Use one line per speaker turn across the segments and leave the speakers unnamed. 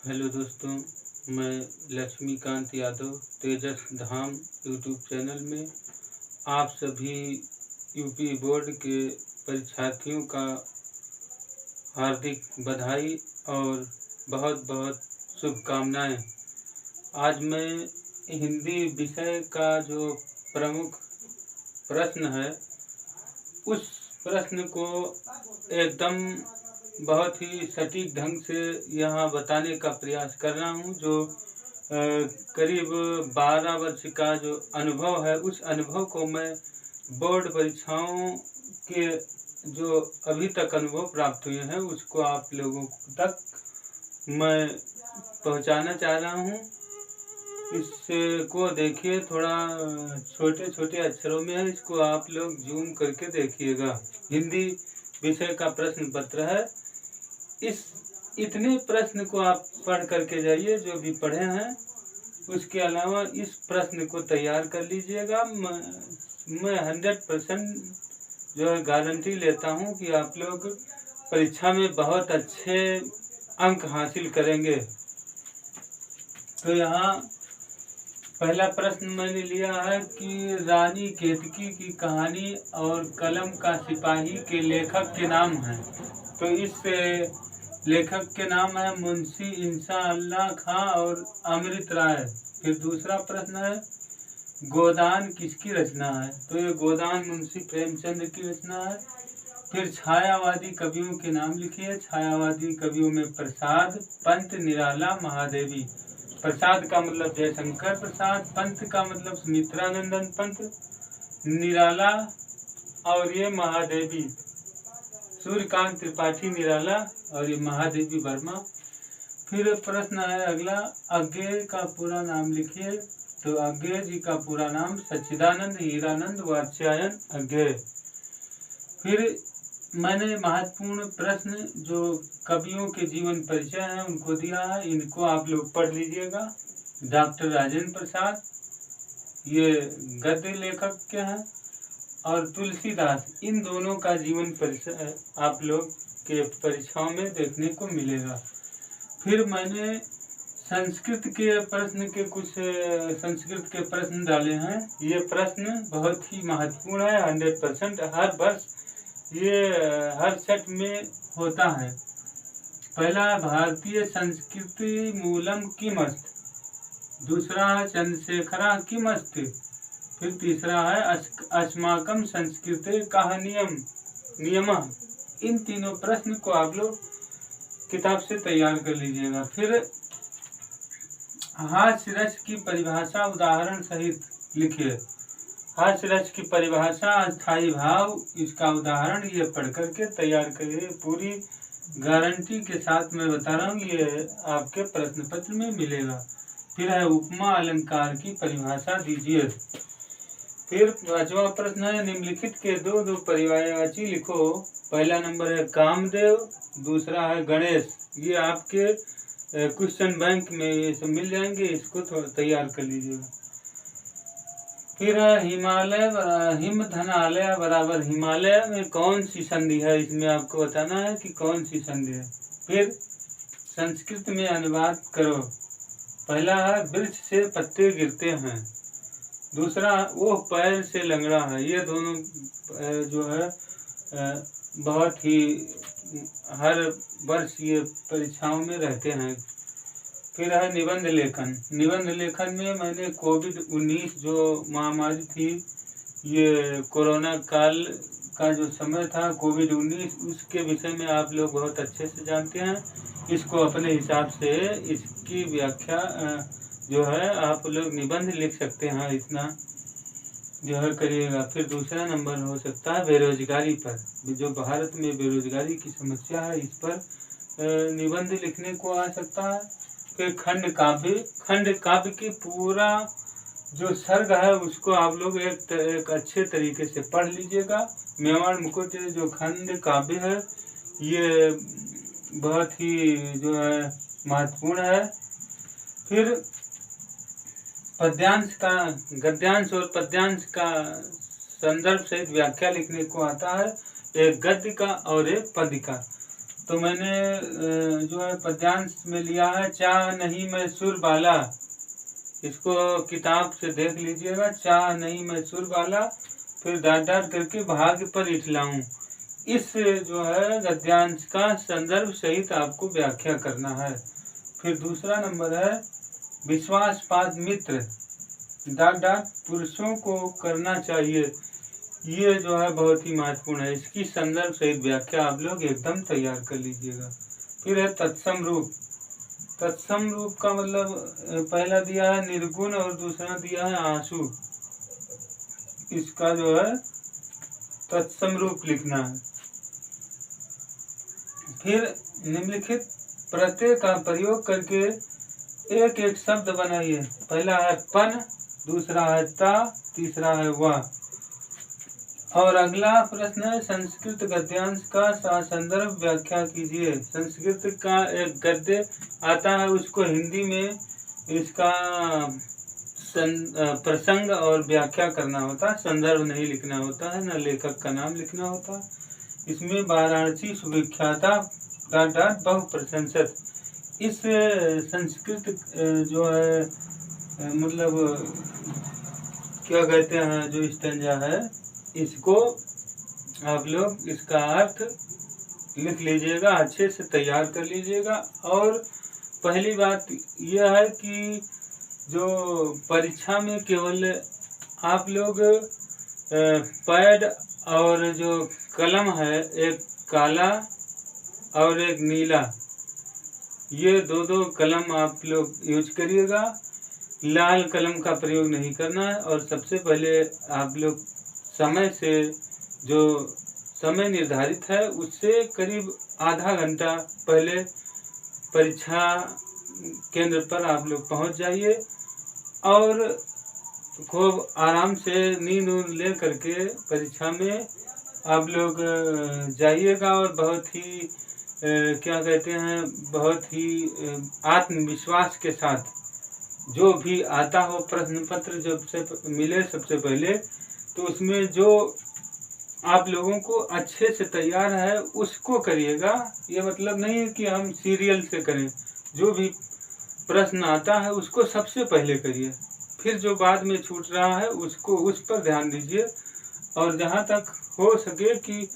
Hello दोस्तों, मैं लक्ष्मीकांत यादव तेजस धाम YouTube channel में आप सभी यूपी बोर्ड के परीक्षार्थियों का हार्दिक बधाई और बहुत बहुत शुभकामनाएं। आज मैं हिंदी विषय का जो प्रमुख प्रश्न है उस प्रश्न को एकदम बहुत ही सटीक ढंग से यहाँ बताने का प्रयास कर रहा हूँ। जो करीब 12 वर्ष का जो अनुभव है, उस अनुभव को मैं बोर्ड परीक्षाओं के जो अभी तक अनुभव प्राप्त हुए हैं उसको आप लोगों तक मैं पहुँचाना चाह रहा हूँ। इसको देखिए, थोड़ा छोटे छोटे अक्षरों में है, इसको आप लोग जूम करके देखिएगा। हिंदी विषय का प्रश्न पत्र है। इस इतने प्रश्न को आप पढ़ करके जाइए जो भी पढ़े हैं। उसके अलावा इस प्रश्न को तैयार कर लीजिएगा। मैं 100% जो है गारंटी लेता हूँ कि आप लोग परीक्षा में बहुत अच्छे अंक हासिल करेंगे। तो यहाँ पहला प्रश्न मैंने लिया है कि रानी केतकी की कहानी और कलम का सिपाही के लेखक के नाम हैं। तो इस लेखक के नाम है मुंशी इंशाअल्लाह खां और अमृत राय। फिर दूसरा प्रश्न है गोदान किसकी रचना है? तो ये गोदान मुंशी प्रेमचंद की रचना है। फिर छायावादी कवियों के नाम लिखिए। छायावादी कवियों में प्रसाद, पंत, निराला, महादेवी। प्रसाद का मतलब जयशंकर प्रसाद, पंत का मतलब सुमित्रानंदन पंत, निराला और ये महादेवी सूर्यकांत त्रिपाठी निराला और ये महादेवी वर्मा। फिर प्रश्न है अगला, अज्ञेय का पूरा नाम लिखिए। तो अज्ञेय जी का पूरा नाम सच्चिदानंद हीरानंद वात्स्यायन अज्ञेय। फिर मैंने महत्वपूर्ण प्रश्न जो कवियों के जीवन परिचय हैं उनको दिया है, इनको आप लोग पढ़ लीजिएगा। डॉक्टर राजेंद्र प्रसाद ये गद्य लेखक के हैं और तुलसीदास, इन दोनों का जीवन परिचय आप लोग के परीक्षाओं में देखने को मिलेगा। फिर मैंने संस्कृत के प्रश्न डाले हैं। ये प्रश्न बहुत ही महत्वपूर्ण है। 100% हर वर्ष ये हर सेट में होता है। पहला भारतीय संस्कृति मूलम किमस्त, दूसरा है चंद्रशेखरा किमस्त, फिर तीसरा है अस्माकम संस्कृते कः नियमः। इन तीनों प्रश्न को आप लोग किताब से तैयार कर लीजिएगा। फिर हास्य रस की परिभाषा उदाहरण सहित लिखिए। हास्य रस की परिभाषा अस्थायी भाव, इसका उदाहरण ये पढ़ करके तैयार करिए। पूरी गारंटी के साथ मैं बता रहा हूँ, ये आपके प्रश्न पत्र में मिलेगा। फिर है उपमा अलंकार की परिभाषा दीजिए। फिर पांचवा प्रश्न है निम्नलिखित के दो पर्यायवाची लिखो। पहला नंबर है कामदेव, दूसरा है गणेश। ये आपके क्वेश्चन बैंक में ये सब मिल जाएंगे, इसको थोड़ा तैयार कर लीजिएगा। फिर हिमालय हिमधनालय बराबर हिमालय में कौन सी संधि है, इसमें आपको बताना है कि कौन सी संधि है। फिर संस्कृत में अनुवाद करो। पहला है वृक्ष से पत्ते गिरते हैं, दूसरा वो पैर से लंगड़ा है। ये दोनों जो है बहुत ही हर वर्ष ये परीक्षाओं में रहते हैं। फिर है निबंध लेखन। निबंध लेखन में मैंने कोविड-19 जो महामारी थी, ये कोरोना काल का जो समय था कोविड-19, उसके विषय में आप लोग बहुत अच्छे से जानते हैं। इसको अपने हिसाब से इसकी व्याख्या जो है आप लोग निबंध लिख सकते हैं, इतना जो है करिएगा। फिर दूसरा नंबर हो सकता है बेरोजगारी पर, जो भारत में बेरोजगारी की समस्या है इस पर निबंध लिखने को आ सकता है। फिर खंड काव्य की पूरा जो सर्ग है उसको आप लोग एक अच्छे तरीके से पढ़ लीजिएगा। मेवाड़ मुकुट जो खंड काव्य है ये बहुत ही जो है महत्वपूर्ण है। फिर गद्यांश और पद्यांश का संदर्भ सहित व्याख्या लिखने को आता है, एक गद्य का और एक पद्य का। तो मैंने जो है पद्यांश में लिया है, चाह नहीं मैं सुर बाला। इसको किताब से देख लीजिएगा, चाह नहीं मैं सुर बाला, फिर डांट डांट करके भाग्य पर इठलाऊं। इस जो है गद्यांश का संदर्भ सहित आपको व्याख्या करना है। फिर दूसरा नंबर है विश्वासपात मित्र, डांट डांट पुरुषों को करना चाहिए। ये जो है बहुत ही महत्वपूर्ण है। इसकी संदर्भ सहित व्याख्या आप लोग एकदम तैयार कर लीजिएगा। फिर है तत्सम रूप। तत्सम रूप का मतलब पहला दिया है निर्गुण और दूसरा दिया है आंसू। इसका जो है तत्सम रूप लिखना है। फिर निम्नलिखित प्रत्यय का प्रयोग करके एक एक शब्द बनाइए। पहला है पन, दूसरा है ता, तीसरा है वा। और अगला प्रश्न है संस्कृत गद्यांश का संदर्भ व्याख्या कीजिए। संस्कृत का एक गद्य आता है, उसको हिंदी में इसका प्रसंग और व्याख्या करना होता है, संदर्भ नहीं लिखना होता है, न लेखक का नाम लिखना होता है। इसमें वाराणसी सुविख्याता डाट डाट बहु प्रशंसित। इस संस्कृत जो है मतलब क्या कहते हैं, जो स्टैंजा है, इसको आप लोग इसका अर्थ लिख लीजिएगा, अच्छे से तैयार कर लीजिएगा। और पहली बात यह है कि जो परीक्षा में केवल आप लोग पैड और जो कलम है, एक काला और एक नीला, ये दो कलम आप लोग यूज करिएगा। लाल कलम का प्रयोग नहीं करना है। और सबसे पहले आप लोग समय से, जो समय निर्धारित है उससे करीब आधा घंटा पहले परीक्षा केंद्र पर आप लोग पहुंच जाइए और खूब आराम से नींद ले करके परीक्षा में आप लोग जाइएगा। और बहुत ही क्या कहते हैं, बहुत ही आत्मविश्वास के साथ जो भी आता हो प्रश्न पत्र जब से मिले सबसे पहले, तो उसमें जो आप लोगों को अच्छे से तैयार है उसको करिएगा। ये मतलब नहीं है कि हम सीरियल से करें, जो भी प्रश्न आता है उसको सबसे पहले करिए, फिर जो बाद में छूट रहा है उसको उस पर ध्यान दीजिए। और जहाँ तक हो सके कि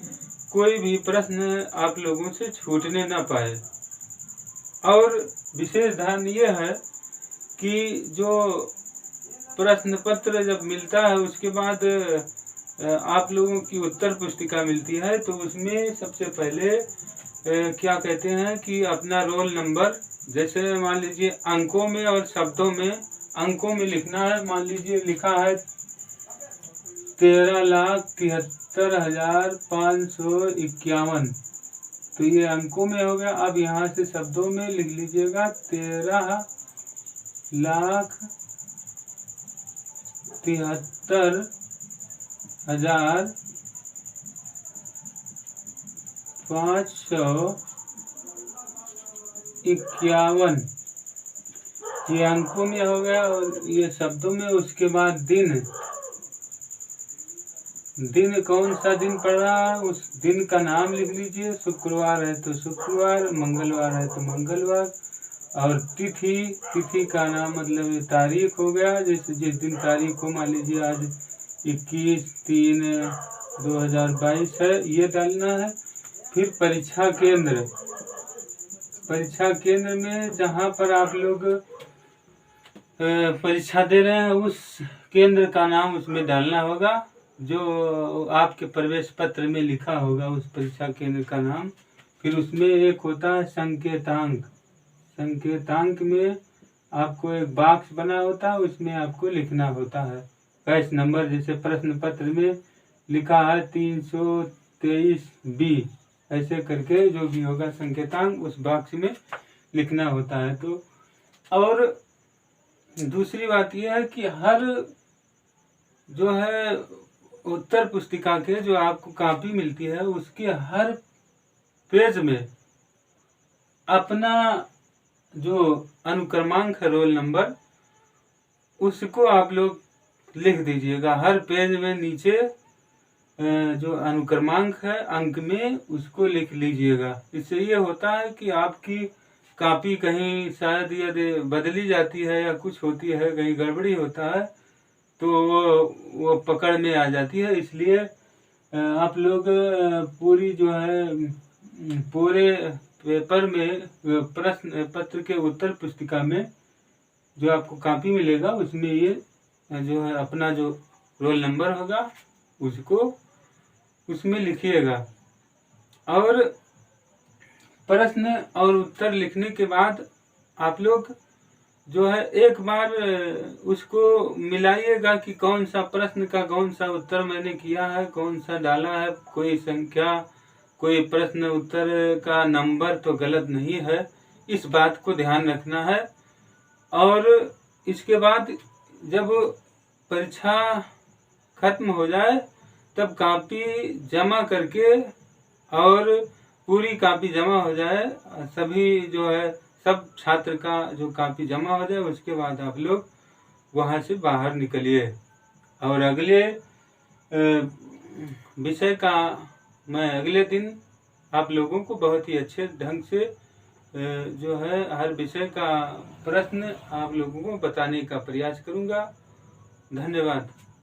कोई भी प्रश्न आप लोगों से छूटने ना पाए। और विशेष ध्यान ये है कि जो प्रश्न पत्र जब मिलता है उसके बाद आप लोगों की उत्तर पुस्तिका मिलती है, तो उसमें सबसे पहले क्या कहते हैं कि अपना रोल नंबर, जैसे मान लीजिए अंकों में और शब्दों में, अंकों में लिखना है। मान लीजिए लिखा है 13,73,551, तो ये अंकों में हो गया। अब यहाँ से शब्दों में लिख लीजिएगा 13,73,551, ये अंकों में हो गया। और ये शब्दों में, उसके बाद दिन कौन सा दिन पड़ रहा है उस दिन का नाम लिख लीजिए। शुक्रवार है तो शुक्रवार, मंगलवार है तो मंगलवार। और तिथि का नाम मतलब तारीख हो गया, जैसे जिस दिन तारीख को मान लीजिए आज 21/3/2022 है, ये डालना है। फिर परीक्षा केंद्र में जहाँ पर आप लोग परीक्षा दे रहे हैं उस केंद्र का नाम उसमें डालना होगा, जो आपके प्रवेश पत्र में लिखा होगा उस परीक्षा केंद्र का नाम। फिर उसमें एक होता है संकेतांक में आपको एक बॉक्स बना होता है, उसमें आपको लिखना होता है कैश नंबर, जैसे प्रश्न पत्र में लिखा है 323B, ऐसे करके जो भी होगा संकेतांक उस बॉक्स में लिखना होता है। तो और दूसरी बात यह है कि हर जो है उत्तर पुस्तिका के जो आपको कॉपी मिलती है उसके हर पेज में अपना जो अनुक्रमांक है रोल नंबर, उसको आप लोग लिख दीजिएगा। हर पेज में नीचे जो अनुक्रमांक है अंक में उसको लिख लीजिएगा। इससे ये होता है कि आपकी कॉपी कहीं शायद यदि बदली जाती है या कुछ होती है, कहीं गड़बड़ी होता है, तो वो पकड़ में आ जाती है। इसलिए आप लोग पूरी जो है पूरे पेपर में प्रश्न पत्र के उत्तर पुस्तिका में जो आपको कॉपी मिलेगा उसमें ये जो है अपना जो रोल नंबर होगा उसको उसमें लिखिएगा। और प्रश्न और उत्तर लिखने के बाद आप लोग जो है एक बार उसको मिलाइएगा कि कौन सा प्रश्न का कौन सा उत्तर मैंने किया है, कौन सा डाला है, कोई संख्या कोई प्रश्न उत्तर का नंबर तो गलत नहीं है, इस बात को ध्यान रखना है। और इसके बाद जब परीक्षा खत्म हो जाए तब कॉपी जमा करके और पूरी कॉपी जमा हो जाए, सभी जो है सब छात्र का जो कॉपी जमा हो जाए उसके बाद आप लोग वहाँ से बाहर निकलिए। और अगले विषय का मैं अगले दिन आप लोगों को बहुत ही अच्छे ढंग से जो है हर विषय का प्रश्न आप लोगों को बताने का प्रयास करूँगा। धन्यवाद।